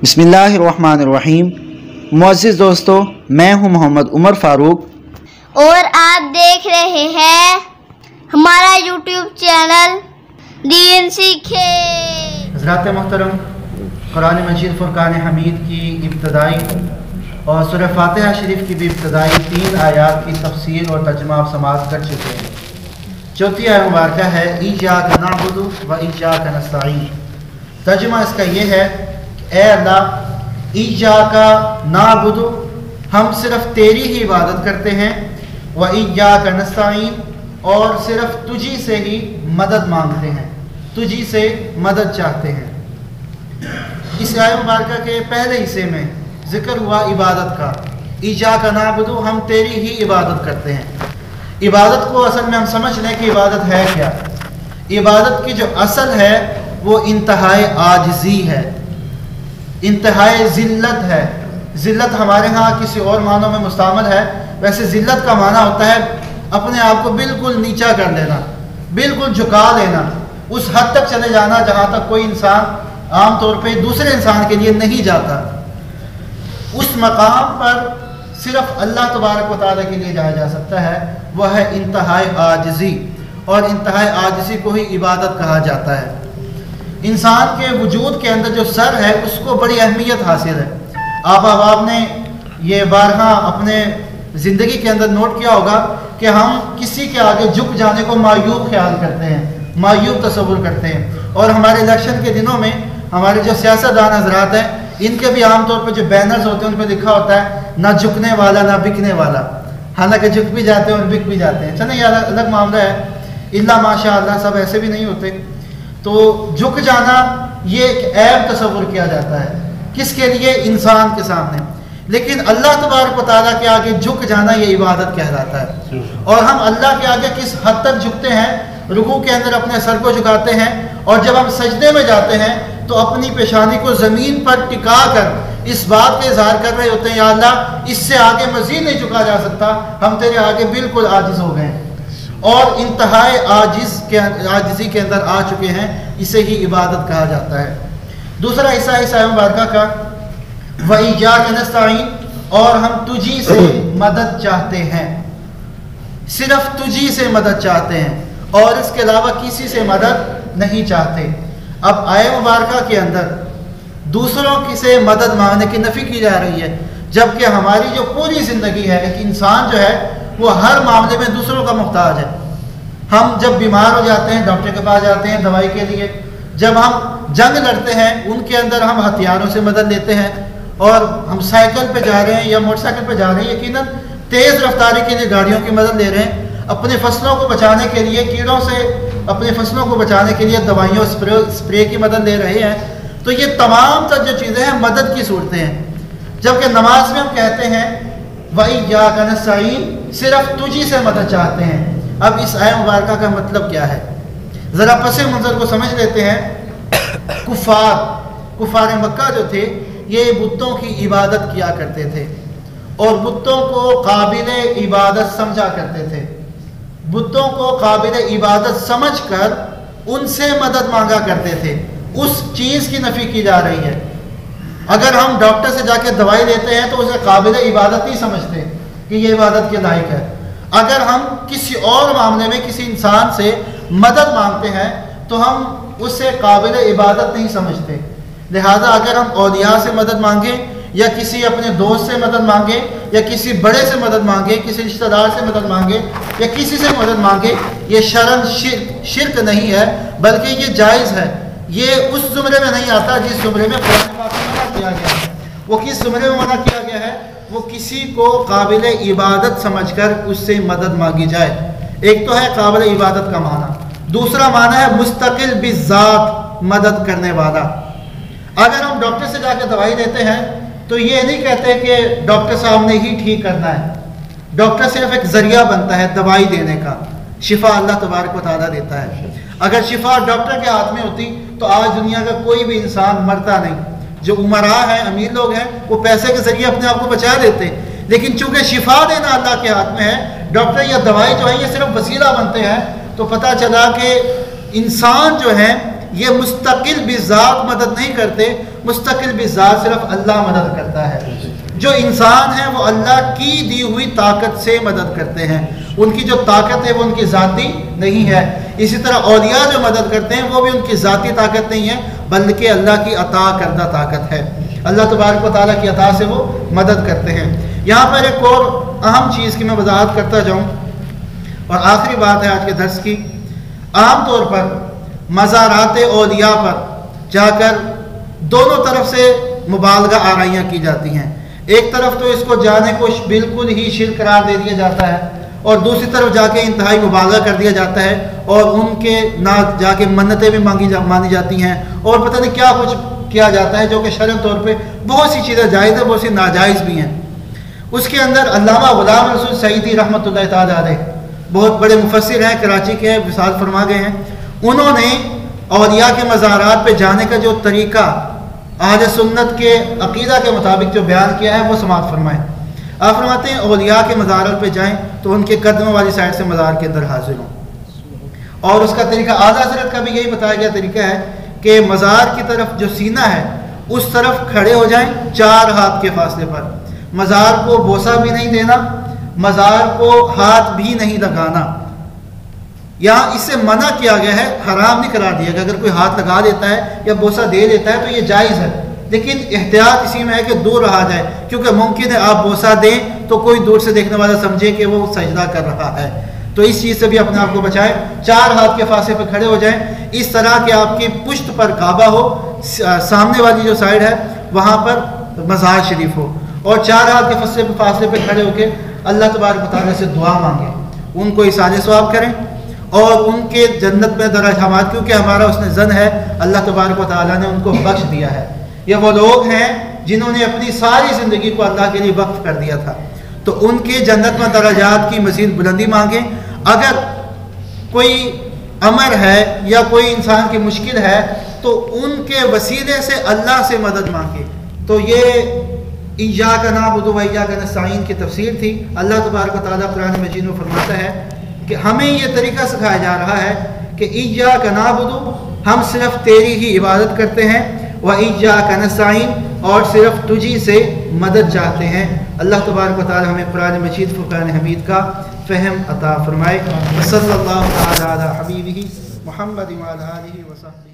बिस्मिल्लाहिर्रहमानिर्रहीम। मुअज़्ज़िज़ दोस्तों, मैं हूं मोहम्मद उमर फ़ारूक और आप देख रहे हैं हमारा यूट्यूब चैनल दीन सीखे। हज़रात मोहतरम, कुरान मजीद फ़ुरक़ान हमीद की इब्तदाई और सूरह फ़ातिहा शरीफ की भी इब्तदाई 3 आयात की तफसीर और तर्जुमा आप समाअत कर चुके हैं। चौथी आयत मुबारका है इय्याका नअबुदु व इय्याका नस्तईन। तर्जुमा इसका ये है, ए अल्लाह, इय्याका नअबुदु, हम सिर्फ तेरी ही इबादत करते हैं, व इय्याका नस्तईन, और सिर्फ तुझी से ही मदद मांगते हैं, तुझी से मदद चाहते हैं। इस आयत मुबारका के पहले हिस्से में जिक्र हुआ इबादत का। इय्याका नअबुदु, हम तेरी ही इबादत करते हैं। इबादत को असल में हम समझ लें कि इबादत है क्या। इबादत की जो असल है वो इंतहाए आजिज़ी है, इंतहाए ज़िल्लत है। ज़िल्लत हमारे यहाँ किसी और मानों में मुस्तामल है, वैसे ज़िल्लत का माना होता है अपने आप को बिल्कुल नीचा कर लेना, बिल्कुल झुका लेना, उस हद तक चले जाना जहाँ तक कोई इंसान आम तौर पे दूसरे इंसान के लिए नहीं जाता। उस मकाम पर सिर्फ अल्लाह तबारक व तआला के लिए जाया जा सकता है, वह है इंतहाए आजिज़ी, और इंतहाए आजिज़ी को ही इबादत कहा जाता है। इंसान के वजूद के अंदर जो सर है उसको बड़ी अहमियत हासिल है। आप ने ये बारहा अपने ज़िंदगी के अंदर नोट किया होगा कि हम किसी के आगे झुक जाने को मायूब ख्याल करते हैं, मायूब तसव्वुर करते हैं। और हमारे इलेक्शन के दिनों में हमारे जो सियासतदान हजरात हैं, इनके भी आमतौर पर जो बैनर्स होते हैं उन पर लिखा होता है ना झुकने वाला ना बिकने वाला। हालांकि झुक भी जाते हैं और बिक भी जाते हैं, चलें यार अलग मामला है, इल्ला माशाअल्लाह सब ऐसे भी नहीं होते। तो झुक जाना ये एक ऐब तसव्वुर किया जाता है, किसके लिए? इंसान के सामने। लेकिन अल्लाह तबारक व तआला के आगे झुक जाना ये इबादत कहलाता है। और हम अल्लाह के आगे किस हद तक झुकते हैं? रुकू के अंदर अपने सर को झुकाते हैं, और जब हम सजदे में जाते हैं तो अपनी पेशानी को ज़मीन पर टिका कर इस बात का इजहार कर रहे होते हैं, या अल्लाह इससे आगे मज़ीद नहीं झुका जा सकता, हम तेरे आगे बिल्कुल आजिज़ हो गए और इंतहाए आजिज़ी के अंदर आ चुके हैं। इसे ही इबादत कहा जाता है। दूसरा हिस्सा इस आयत मुबारका का, व इय्याका नस्तईन, और हम तुझी से मदद चाहते हैं, सिर्फ तुझी से मदद चाहते हैं और इसके अलावा किसी से मदद नहीं चाहते। अब आयत मुबारका के अंदर दूसरों की से मदद मांगने की नफ़ी की जा रही है, जबकि हमारी जो पूरी ज़िंदगी है, एक इंसान जो है वो हर मामले में दूसरों का मुहताज है। हम जब बीमार हो जाते हैं डॉक्टर के पास जाते हैं दवाई के लिए, जब हम जंग लड़ते हैं उनके अंदर हम हथियारों से मदद लेते हैं, और हम साइकिल पे जा रहे हैं या मोटरसाइकिल पे जा रहे हैं, यकीनन तेज़ रफ्तारी के लिए गाड़ियों की मदद ले रहे हैं, अपने फसलों को बचाने के लिए कीड़ों से अपने फसलों को बचाने के लिए दवाइयों स्प्रे की मदद ले रहे हैं। तो ये तमाम तर जो चीज़ें हैं मदद की सूरतें हैं। जबकि नमाज में हम कहते हैं व इय्याका नस्तईन, सिर्फ तुझी से मदद चाहते हैं। अब इस आयत मुबारका का मतलब क्या है, ज़रा पसे मंज़र को समझ लेते हैं। कुफ़ार मक्का जो थे ये बुतों की इबादत किया करते थे और बुतों को काबिल इबादत समझा करते थे। बुतों को काबिल इबादत समझकर उनसे मदद मांगा करते थे। उस चीज़ की नफ़ी की जा रही है। अगर हम डॉक्टर से जाके दवाई लेते हैं तो उसे काबिल इबादत नहीं समझते कि ये इबादत के लायक है। अगर हम किसी और मामले में किसी इंसान से मदद मांगते हैं तो हम उससे काबिल इबादत नहीं समझते। लिहाजा अगर हम औलिया से मदद मांगें या किसी अपने दोस्त से मदद मांगे या किसी बड़े से मदद मांगे, किसी रिश्तेदार से मदद मांगे या किसी से मदद मांगे, ये शरन शिर्क नहीं है, बल्कि ये जायज़ है। ये उस ज़ुमरे में नहीं आता जिस ज़ुमरे में कुरान पाक में मना किया गया है। वो किस ज़ुमरे में मना किया गया है? वो किसी को काबिल इबादत समझकर उससे मदद मांगी जाए। एक तो है काबिल इबादत का माना, दूसरा माना है मुस्तकिल बिज़ात, मदद करने वाला। अगर हम डॉक्टर से जाकर दवाई लेते हैं तो ये नहीं कहते कि डॉक्टर साहब ने ही ठीक करना है। डॉक्टर सिर्फ एक ज़रिया बनता है दवाई देने का, शिफा अल्लाह तबारक व तआला देता है। अगर शिफा डॉक्टर के हाथ में होती तो आज दुनिया का कोई भी इंसान मरता नहीं। जो उमरा है, अमीर लोग हैं, वो पैसे के ज़रिए अपने आप को बचा देते हैं, लेकिन चूँकि शिफा देना अल्लाह के हाथ में है, डॉक्टर या दवाई जो है ये सिर्फ वसीला बनते हैं। तो पता चला कि इंसान जो है ये मुस्तकिल बिज़ात मदद नहीं करते, मुस्तकिल बिज़ात सिर्फ अल्लाह मदद करता है। जो इंसान है वो अल्लाह की दी हुई ताकत से मदद करते हैं, उनकी जो ताकत है वो उनकी ज़ाती नहीं है। इसी तरह औलिया जो मदद करते हैं वो भी उनकी ज़ाती ताकत नहीं है, बल्कि अल्लाह की अता करदा ताकत है। अल्लाह तबारक व तआला की अता से वो मदद करते हैं। यहाँ पर एक और अहम चीज़ की मैं वजाहत करता जाऊँ, और आखिरी बात है आज के दर्स की। आम तौर पर मज़ारात औलिया पर जाकर दोनों तरफ से मुबालगा आराइयाँ की जाती हैं। एक तरफ तो इसको जाने को बिल्कुल ही शिर्क करार दे दिया जाता है, और दूसरी तरफ जाके इंतहाई मुबालगा कर दिया जाता है, और उनके ना जाके मन्नतें भी मानी जाती हैं, और पता नहीं क्या कुछ किया जाता है, जो कि शरअन तौर पे बहुत सी चीज़ें जायज़ है, बहुत सी नाजायज़ भी हैं। उसके अंदर अल्लामा गुलाम रसूल सईदी रहमतुल्लाह तआला अलैह, बहुत बड़े मुफस्सिर हैं, कराची के विसाल फरमा गए हैं। उन्होंने औलिया के मज़ारात पे जाने का जो तरीक़ा अहले सुन्नत के अक़ीदा के मुताबिक जो बयान किया है वो समाअत फरमाएं। आप फरमाते हैं औलिया के मज़ारात पे जाएं तो उनके कदमों वाली साइड से मज़ार के अंदर हाजिर हों, और उसका तरीका आला हज़रत का भी यही बताया गया तरीका है कि मज़ार की तरफ जो सीना है उस तरफ खड़े हो जाएं 4 हाथ के फासले पर। मज़ार को बोसा भी नहीं देना, मज़ार को हाथ भी नहीं लगाना। यहाँ इससे मना किया गया है, हराम नहीं करार दिया गया। अगर कोई हाथ लगा देता है या बोसा दे देता है तो ये जायज़ है, लेकिन एहतियात इसी में है कि दूर रहा जाए, क्योंकि मुमकिन है आप बोसा दें तो कोई दूर से देखने वाला समझे कि वो सजदा कर रहा है। तो इस चीज़ से भी अपने आप को बचाएं। 4 हाथ के फासले पर खड़े हो जाएं, इस तरह के आपकी पुश्त पर काबा हो, सामने वाली जो साइड है वहाँ पर मज़ार शरीफ हो, और 4 हाथ के फासले पर खड़े होकर अल्लाह तबारक व तआला से दुआ मांगे, उनको इसाले सवाब करें और उनके जन्नत में दराजात, क्योंकि हमारा उसने ज़न है अल्लाह तबारक व तआला ने उनको बख्श दिया है। ये वो लोग हैं जिन्होंने अपनी सारी ज़िंदगी को अल्लाह के लिए वक्फ कर दिया था, तो उनके जन्नत में दराजात की मज़ीद बुलंदी मांगें। अगर कोई अमर है या कोई इंसान की मुश्किल है तो उनके वसीले से अल्लाह से मदद मांगे। तो ये इय्याका नअबुदु व इय्याका नस्तईन की तफसीर थी। अल्लाह तबारक व तआला कुरान मजीद में फरमाता है कि हमें ये तरीका सिखाया जा रहा है कि इय्याका नअबुदु, हम सिर्फ तेरी ही इबादत करते हैं, व इय्याका नस्तईन, और सिर्फ तुझी से मदद चाहते हैं। अल्लाह तबारक व तआला हमें कुरान मजीद फुरकान हमीद का फ़हम अता फरमाए। सल्लल्लाहु तआला अला हबीबिही मुहम्मद व अला आलिहि व सहबिही।